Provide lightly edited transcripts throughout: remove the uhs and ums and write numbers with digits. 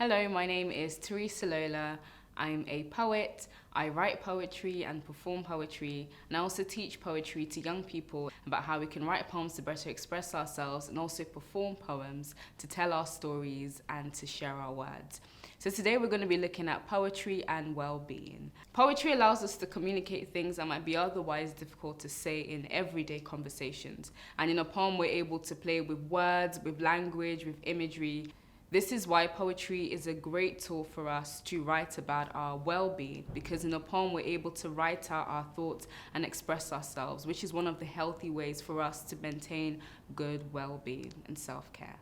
Hello, my name is Theresa Lola. I'm a poet. I write poetry and perform poetry, and I also teach poetry to young people about how we can write poems to better express ourselves and also perform poems to tell our stories and to share our words. So today we're going to be looking at poetry and well-being. Poetry allows us to communicate things that might be otherwise difficult to say in everyday conversations. And in a poem, we're able to play with words, with language, with imagery. This is why poetry is a great tool for us to write about our well-being, because in a poem we're able to write out our thoughts and express ourselves, which is one of the healthy ways for us to maintain good well-being and self-care.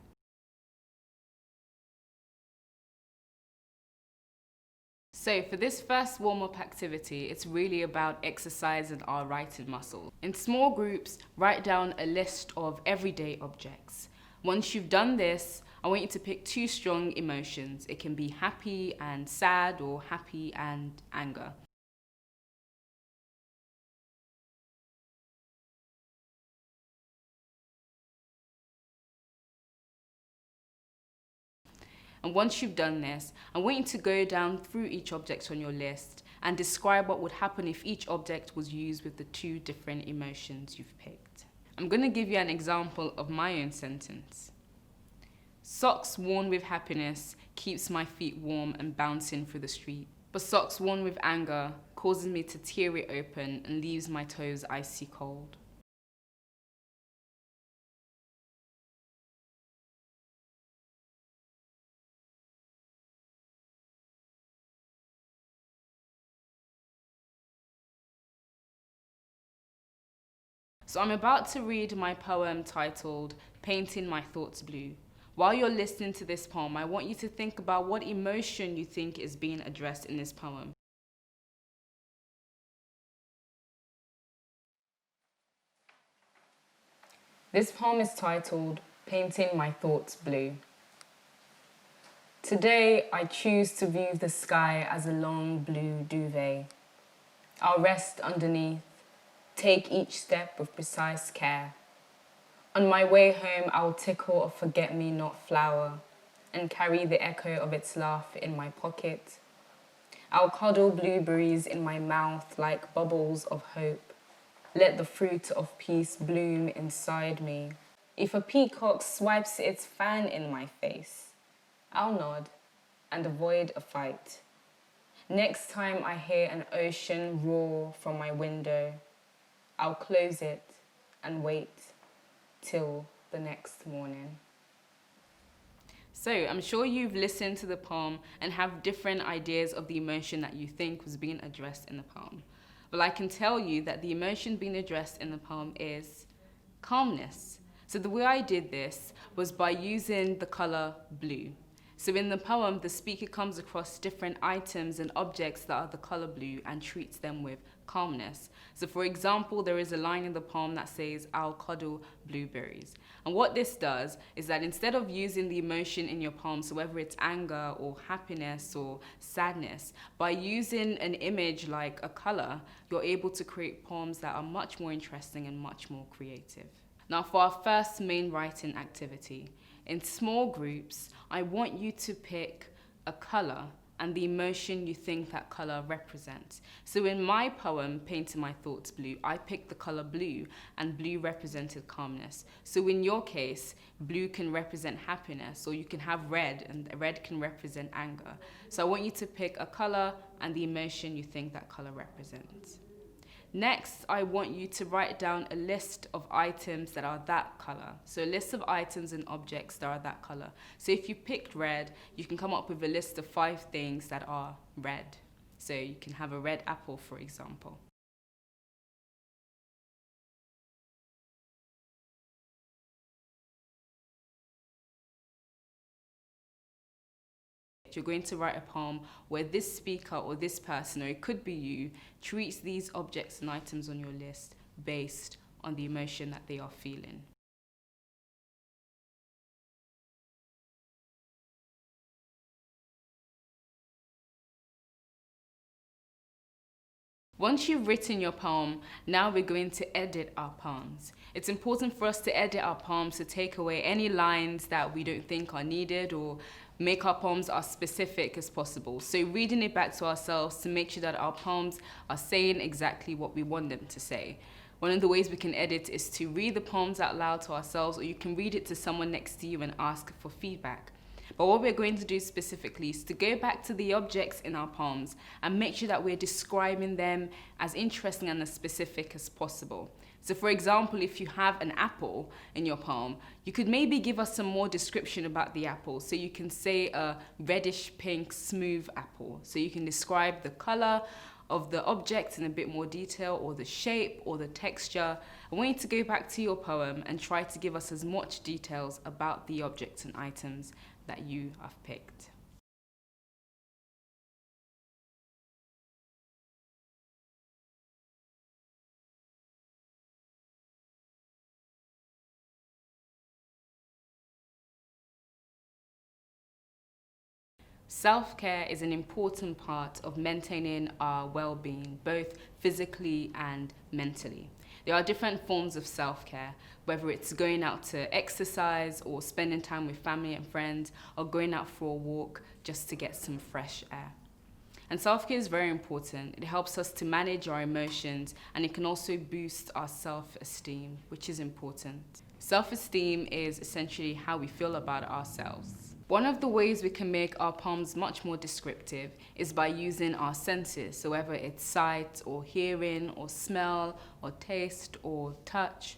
So for this first warm-up activity, it's really about exercising our writing muscle. In small groups, write down a list of everyday objects. Once you've done this, I want you to pick two strong emotions. It can be happy and sad or happy and anger. And once you've done this, I want you to go down through each object on your list and describe what would happen if each object was used with the two different emotions you've picked. I'm going to give you an example of my own sentence. Socks worn with happiness keeps my feet warm and bouncing through the street. But socks worn with anger causes me to tear it open and leaves my toes icy cold. So I'm about to read my poem titled Painting My Thoughts Blue. While you're listening to this poem, I want you to think about what emotion you think is being addressed in this poem. This poem is titled Painting My Thoughts Blue. Today, I choose to view the sky as a long blue duvet. I'll rest underneath, take each step with precise care. On my way home, I'll tickle a forget-me-not flower and carry the echo of its laugh in my pocket. I'll cuddle blueberries in my mouth like bubbles of hope. Let the fruit of peace bloom inside me. If a peacock swipes its fan in my face, I'll nod and avoid a fight. Next time I hear an ocean roar from my window, I'll close it and wait till the next morning. So I'm sure you've listened to the poem and have different ideas of the emotion that you think was being addressed in the poem. But I can tell you that the emotion being addressed in the poem is calmness. So the way I did this was by using the color blue. So in the poem, the speaker comes across different items and objects that are the color blue and treats them with calmness. So for example, there is a line in the poem that says, I'll cuddle blueberries. And what this does is that instead of using the emotion in your poem, so whether it's anger or happiness or sadness, by using an image like a color, you're able to create poems that are much more interesting and much more creative. Now for our first main writing activity, in small groups, I want you to pick a color and the emotion you think that color represents. So in my poem, Painting My Thoughts Blue, I picked the color blue, and blue represented calmness. So in your case, blue can represent happiness, or you can have red, and red can represent anger. So I want you to pick a color and the emotion you think that color represents. Next, I want you to write down a list of items that are that color. So a list of items and objects that are that color. So if you picked red, you can come up with a list of 5 things that are red. So you can have a red apple, for example. You're going to write a poem where this speaker or this person, or it could be you, treats these objects and items on your list based on the emotion that they are feeling. Once you've written your poem, now we're going to edit our poems. It's important for us to edit our poems to take away any lines that we don't think are needed or make our poems as specific as possible. So reading it back to ourselves to make sure that our poems are saying exactly what we want them to say. One of the ways we can edit is to read the poems out loud to ourselves, or you can read it to someone next to you and ask for feedback. But what we're going to do specifically is to go back to the objects in our poems and make sure that we're describing them as interesting and as specific as possible. So for example, if you have an apple in your poem, you could maybe give us some more description about the apple. So you can say a reddish pink smooth apple. So you can describe the color of the object in a bit more detail, or the shape or the texture. I want you to go back to your poem and try to give us as much details about the objects and items that you have picked. Self-care is an important part of maintaining our well-being, both physically and mentally. There are different forms of self-care, whether it's going out to exercise or spending time with family and friends, or going out for a walk just to get some fresh air. And self-care is very important. It helps us to manage our emotions, and it can also boost our self-esteem, which is important. Self-esteem is essentially how we feel about ourselves. One of the ways we can make our poems much more descriptive is by using our senses, so whether it's sight or hearing or smell or taste or touch.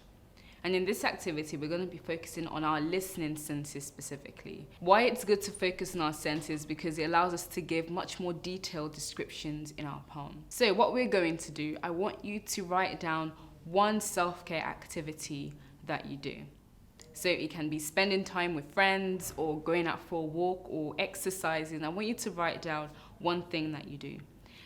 And in this activity, we're going to be focusing on our listening senses specifically. Why it's good to focus on our senses, because it allows us to give much more detailed descriptions in our poem. So what we're going to do, I want you to write down one self-care activity that you do. So it can be spending time with friends or going out for a walk or exercising. I want you to write down one thing that you do.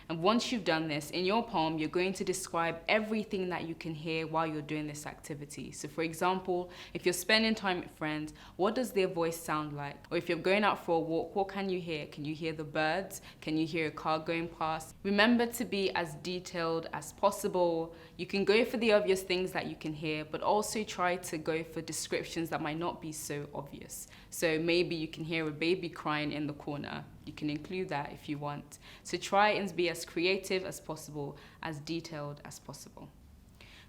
And once you've done this, in your poem, you're going to describe everything that you can hear while you're doing this activity. So for example, if you're spending time with friends, what does their voice sound like? Or if you're going out for a walk, what can you hear? Can you hear the birds? Can you hear a car going past? Remember to be as detailed as possible. You can go for the obvious things that you can hear, but also try to go for descriptions that might not be so obvious. So maybe you can hear a baby crying in the corner. You can include that if you want. So try and be as creative as possible, as detailed as possible.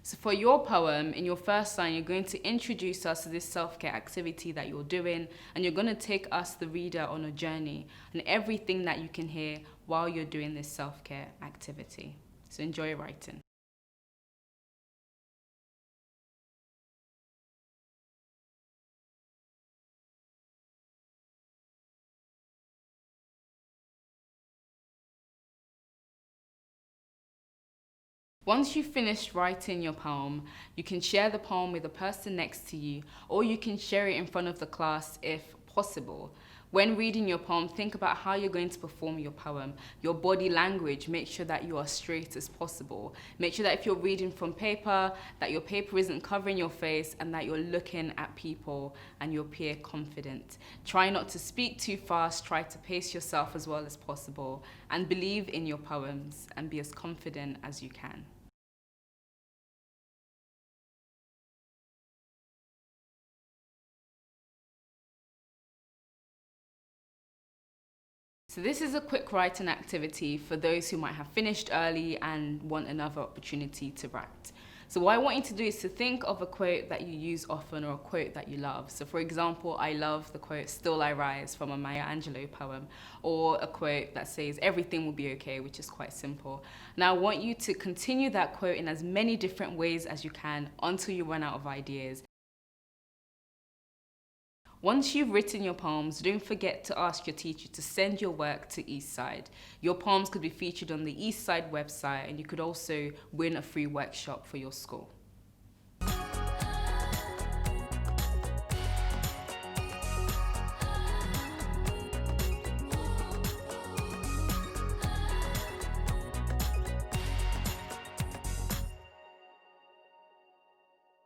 So for your poem, in your first line, you're going to introduce us to this self-care activity that you're doing, and you're going to take us, the reader, on a journey and everything that you can hear while you're doing this self-care activity. So enjoy writing. Once you've finished writing your poem, you can share the poem with the person next to you, or you can share it in front of the class if possible. When reading your poem, think about how you're going to perform your poem. Your body language, make sure that you are straight as possible. Make sure that if you're reading from paper, that your paper isn't covering your face and that you're looking at people and you appear confident. Try not to speak too fast, try to pace yourself as well as possible, and believe in your poems and be as confident as you can. So this is a quick writing activity for those who might have finished early and want another opportunity to write. So what I want you to do is to think of a quote that you use often, or a quote that you love. So for example, I love the quote, "Still I rise," from a Maya Angelou poem, or a quote that says, "Everything will be okay," which is quite simple. Now I want you to continue that quote in as many different ways as you can until you run out of ideas. Once you've written your poems, don't forget to ask your teacher to send your work to Eastside. Your poems could be featured on the Eastside website, and you could also win a free workshop for your school.